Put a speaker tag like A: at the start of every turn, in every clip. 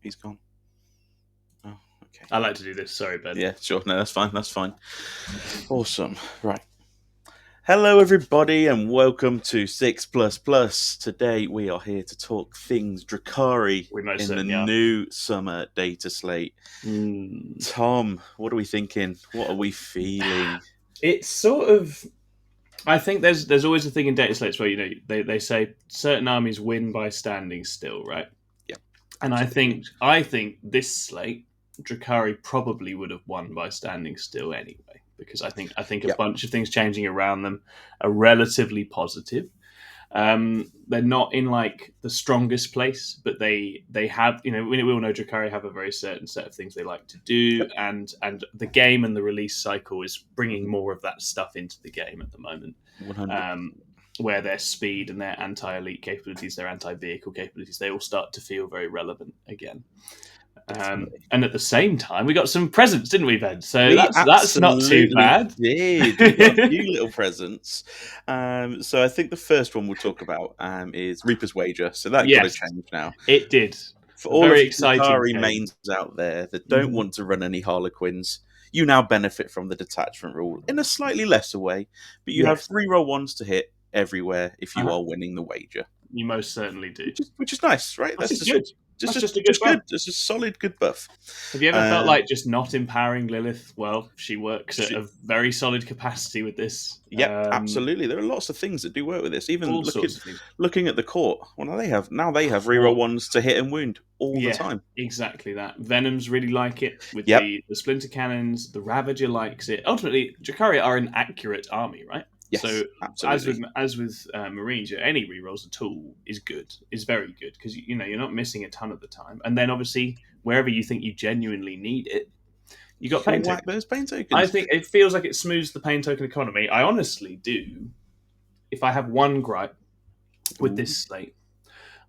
A: he's gone. Oh, okay.
B: I like to do this. Sorry, Ben.
A: Yeah, sure. No, that's fine. That's fine. Awesome. Right. Hello, everybody, and welcome to 6++. Today, we are here to talk things Drukhari
B: We most
A: in the
B: certainly are.
A: new summer Dataslate. Tom, what are we thinking? What are we feeling?
B: It's sort of. I think there's always a thing in data slates where they say certain armies win by standing still, right?
A: Yeah.
B: And
A: absolutely.
B: I think this slate, Drukhari probably would have won by standing still anyway, because I think a bunch of things changing around them are relatively positive. They're not in like the strongest place, but they have, we all know Drukhari have a very certain set of things they like to do, and the game and the release cycle is bringing more of that stuff into the game at the moment.
A: 100%.
B: Where their speed and their anti-elite capabilities, their anti-vehicle capabilities, they all start to feel very relevant again. And at the same time, we got some presents, didn't we, Ben? So that's not too bad.
A: We got a few little presents. So I think the first one we'll talk about is Reaper's Wager. So that got to change now.
B: It did.
A: For all of you Drukhari mains out there that don't want to run any Harlequins, you now benefit from the detachment rule in a slightly lesser way, but you have 3 roll ones to hit everywhere if you are winning the wager.
B: You most certainly do.
A: Which is nice, right?
B: That's just good.
A: Just a good buff. Just a solid good buff.
B: Have you ever felt like just not empowering Lilith? Well, she works at a very solid capacity with this.
A: Yeah, absolutely. There are lots of things that do work with this. Even looking at the court, well, they have reroll ones to hit and wound all the time.
B: Exactly that. Venoms really like it with the splinter cannons. The Ravager likes it. Ultimately, Drukhari are an accurate army, right?
A: Yes,
B: so
A: absolutely.
B: as with Marines, any rerolls at all is very good, because you're not missing a ton of the time. And then obviously wherever you think you genuinely need it, you got pain tokens.
A: Those pain tokens.
B: I think it feels like it smooths the pain token economy. I honestly do. If I have one gripe with this slate,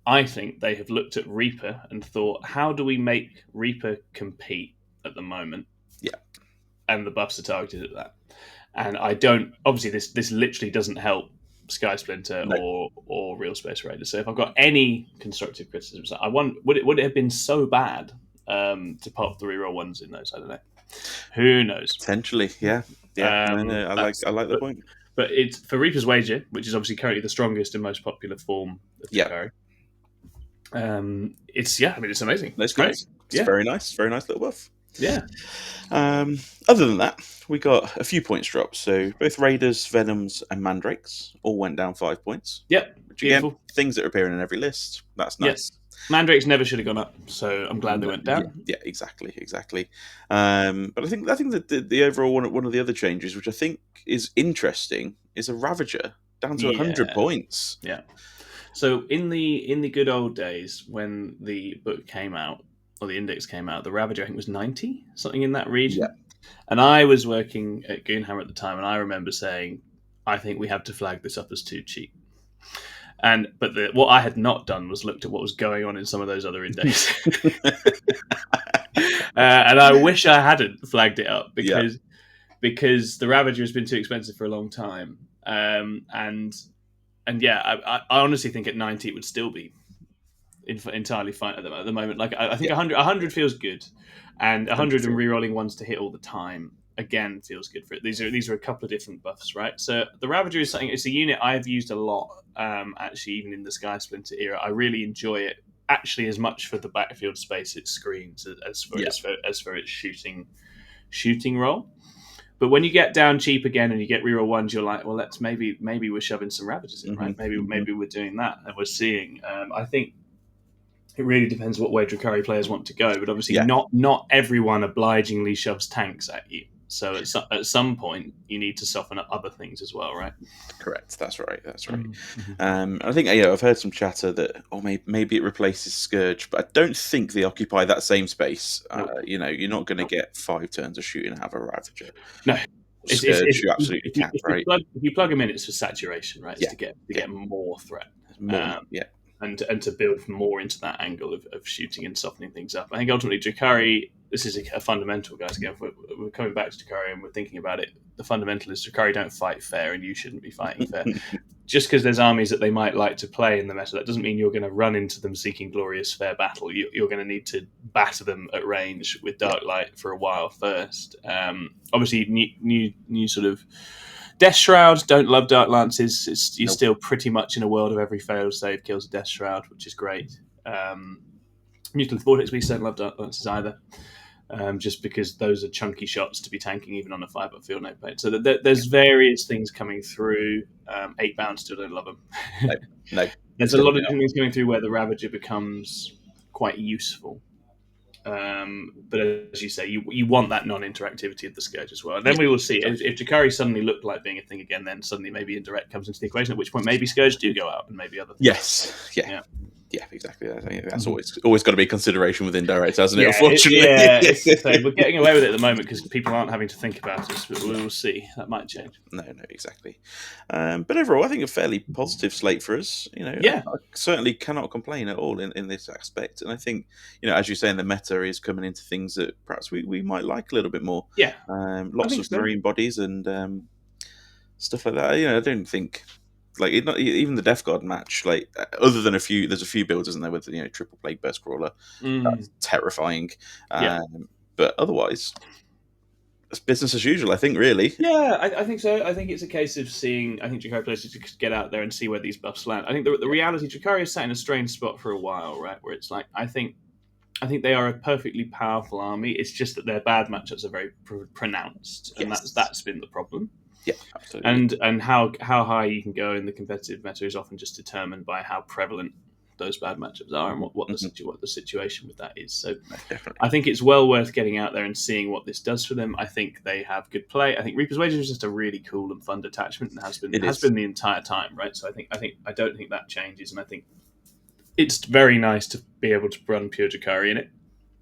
B: I think they have looked at Reaper and thought, how do we make Reaper compete at the moment?
A: Yeah,
B: and the buffs are targeted at that. And I don't. Obviously, this literally doesn't help Sky Splinter or Real Space Raiders. So if I've got any constructive criticisms, would it have been so bad to pop the reroll ones in those? I don't know. Who knows?
A: Potentially, yeah. I like the point.
B: But it's for Reaper's Wager, which is obviously currently the strongest and most popular form of Drukhari. It's amazing.
A: That's great. It's very nice. Very nice little buff.
B: Yeah.
A: Other than that, we got a few points drops. So both Raiders, Venoms, and Mandrakes all went down 5 points.
B: Yep.
A: Which again, things that are appearing in every list. That's nice.
B: Yes. Mandrakes never should have gone up, so I'm glad they went down.
A: Yeah, exactly. But I think that the overall one of the other changes, which I think is interesting, is a Ravager down to 100 points.
B: Yeah. So in the good old days when the book came out, or the index came out, the Ravager I think was 90, something in that region.
A: Yeah.
B: And I was working at Goonhammer at the time, and I remember saying, I think we have to flag this up as too cheap. But what I had not done was looked at what was going on in some of those other indexes. And I wish I hadn't flagged it up because the Ravager has been too expensive for a long time. I honestly think at 90 it would still be entirely fine at the moment. Like I think 100 feels good, and 100 and rerolling ones to hit all the time again feels good for it. These are a couple of different buffs, right? So the Ravager is something. It's a unit I've used a lot. Actually, even in the Sky Splinter era, I really enjoy it. Actually, as much for the battlefield space it screens as for its shooting role. But when you get down cheap again and you get reroll ones, you're like, well, let's maybe we're shoving some Ravagers in, right? Maybe we're doing that, and we're seeing. I think it really depends what way Drukhari players want to go, but obviously not everyone obligingly shoves tanks at you. So at some point, you need to soften up other things as well, right?
A: Correct. That's right. Mm-hmm. I think I've heard some chatter that maybe it replaces Scourge, but I don't think they occupy that same space. You're not going to get 5 turns of shooting and have a Ravager.
B: No.
A: Scourge, you absolutely can't, right?
B: If you plug them in, it's for saturation, right? It's to get more threat. And to build more into that angle of shooting and softening things up. I think ultimately Drukhari, this is a fundamental, guys. Again, we're coming back to Drukhari and we're thinking about it. The fundamental is Drukhari don't fight fair, and you shouldn't be fighting fair. just because there's armies that they might like to play in the meta, that doesn't mean you're going to run into them seeking glorious fair battle. You're going to need to batter them at range with Dark Light for a while first. Obviously, new sort of Death Shroud don't love Dark Lances. You're still pretty much in a world of every failed save kills a Death Shroud, which is great. Mutant Vortex Beasts don't love Dark Lances either. Just because those are chunky shots to be tanking even on a 5-up field note plate. So there's various things coming through. 8-bound still don't love them.
A: No.
B: There's a lot of different things coming through where the Ravager becomes quite useful. But as you say, you want that non-interactivity of the Scourge as well. And then we will see. If Drukhari suddenly looked like being a thing again, then suddenly maybe Indirect comes into the equation, at which point maybe Scourge do go out and maybe other things.
A: Yes. Yeah, exactly. I think that's always got to be a consideration with Indirect, hasn't it? Unfortunately,
B: it's the same. We're getting away with it at the moment because people aren't having to think about it. But we will see. That might change.
A: No, exactly. But overall, I think a fairly positive slate for us. I certainly cannot complain at all in this aspect. And I think, as you say, in the meta is coming into things that perhaps we might like a little bit more.
B: Yeah,
A: lots of marine bodies and stuff like that. I don't think. Like even the Death Guard match, like other than there's a few builds, isn't there, with triple plague burst crawler, that's terrifying. But otherwise, it's business as usual. I think, really.
B: Yeah, I think so. I think it's a case of seeing. I think Drukhari players to get out there and see where these buffs land. I think the reality, Drukhari has sat in a strange spot for a while, right? Where it's like I think they are a perfectly powerful army. It's just that their bad matchups are very pronounced, and that's been the problem.
A: Yeah, absolutely.
B: And how high you can go in the competitive meta is often just determined by how prevalent those bad matchups are and what the situation with that is. So I think it's well worth getting out there and seeing what this does for them. I think they have good play. I think Reaper's Wages is just a really cool and fun detachment and has been the entire time, right? So I don't think that changes, and I think it's very nice to be able to run pure Drukhari in it.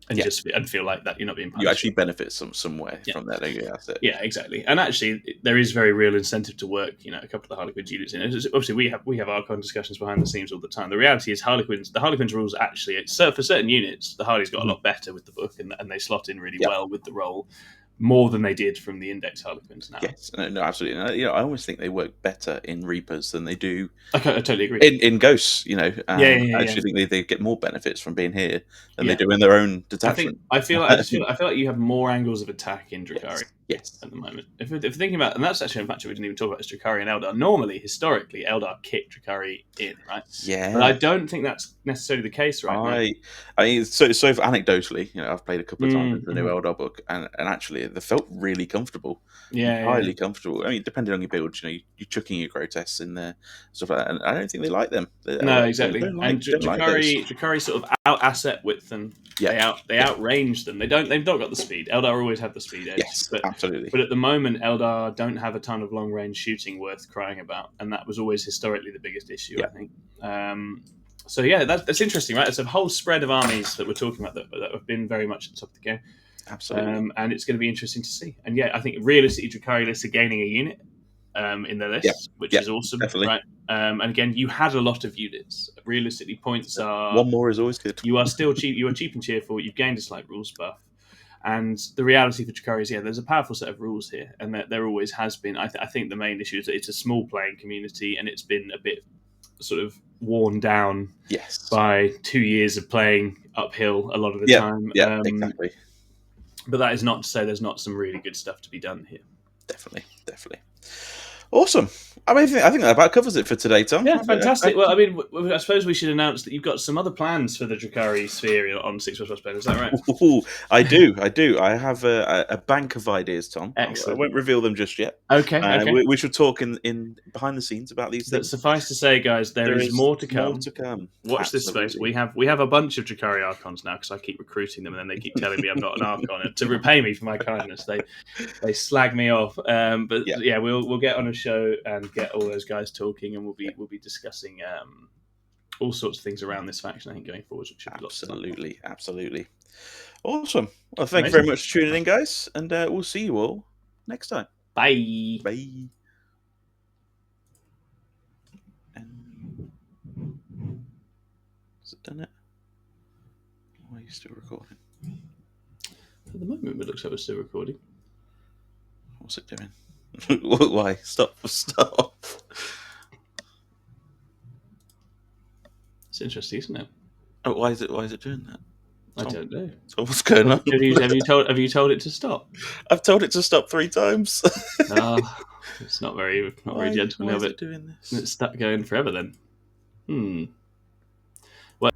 B: And feel like that you're not being punished.
A: You actually benefit somewhere from that.
B: Yeah, exactly. And actually, there is very real incentive to work. A couple of the Harlequins units in it. Obviously, we have Archon discussions behind the scenes all the time. The reality is, the Harlequins rules actually, for certain units, the Harleys got a lot better with the book, and they slot in really well with the role. More than they did from the Index Harlequins now.
A: Yes, no, absolutely. I always think they work better in Reapers than they do.
B: I totally agree.
A: In Ghosts, I actually think they get more benefits from being here than they do in their own detachment.
B: I feel like you have more angles of attack in Drukhari.
A: Yes.
B: At the moment, if you're thinking about, and that's actually a matchup we didn't even talk about, is Drukhari and Eldar. Normally, historically, Eldar kick Drukhari in, right?
A: Yeah.
B: But I don't think that's necessarily the case right now.
A: I mean, so anecdotally, I've played a couple of times with the new Eldar book, and actually, they felt really comfortable. Highly comfortable. I mean, depending on your build, you're chucking your grotesques in there, stuff like that, and I don't think they like them.
B: No, exactly. And Drukhari sort of out asset width them. They outrange them. They've not got the speed. Eldar always have the speed edge.
A: Yes, absolutely.
B: But at the moment, Eldar don't have a ton of long range shooting worth crying about, and that was always historically the biggest issue. I think. So that's interesting, right? It's a whole spread of armies that we're talking about that have been very much at the top of the game.
A: Absolutely.
B: And it's going to be interesting to see. And I think realistically, Drukhari lists are gaining a unit in their list, which is awesome.
A: Definitely.
B: Right? And again, you had a lot of units. Realistically, points are...
A: One more is always good.
B: You are still cheap. You are cheap and cheerful. You've gained a slight rules buff. And the reality for Drukhari is, there's a powerful set of rules here. And there always has been. I think the main issue is that it's a small playing community and it's been a bit sort of worn down by 2 years of playing uphill a lot of the time.
A: Yeah, exactly.
B: But that is not to say there's not some really good stuff to be done here.
A: Definitely. Awesome. I mean, I think that about covers it for today, Tom.
B: Yeah, fantastic. Well, I mean, I suppose we should announce that you've got some other plans for the Drukhari sphere on 6 Plus Plus. Is that right?
A: Ooh, I do. I have a bank of ideas, Tom.
B: Excellent.
A: I won't reveal them just yet.
B: Okay.
A: We should talk in behind the scenes about these things.
B: Suffice to say, guys, there is more to come. Watch this space. We have a bunch of Drukhari Archons now because I keep recruiting them and then they keep telling me I'm not an Archon. To repay me for my kindness, they slag me off. We'll get on a show and get all those guys talking, and we'll be discussing all sorts of things around this faction. I think going forward, which should be lots of fun.
A: Absolutely, awesome. Well, thank you very much for tuning in, guys, and we'll see you all next time.
B: Bye.
A: Bye. Has it done it? Why are you still recording?
B: At the moment, it looks like we're still recording.
A: What's it doing? Why? Stop.
B: It's interesting, isn't it?
A: Oh, why is it doing that?
B: I don't know.
A: So what's going on?
B: Have you told it to stop?
A: I've told it to stop 3 times.
B: It's not very gentle.
A: Why is it doing this?
B: It's stuck going forever then. Well.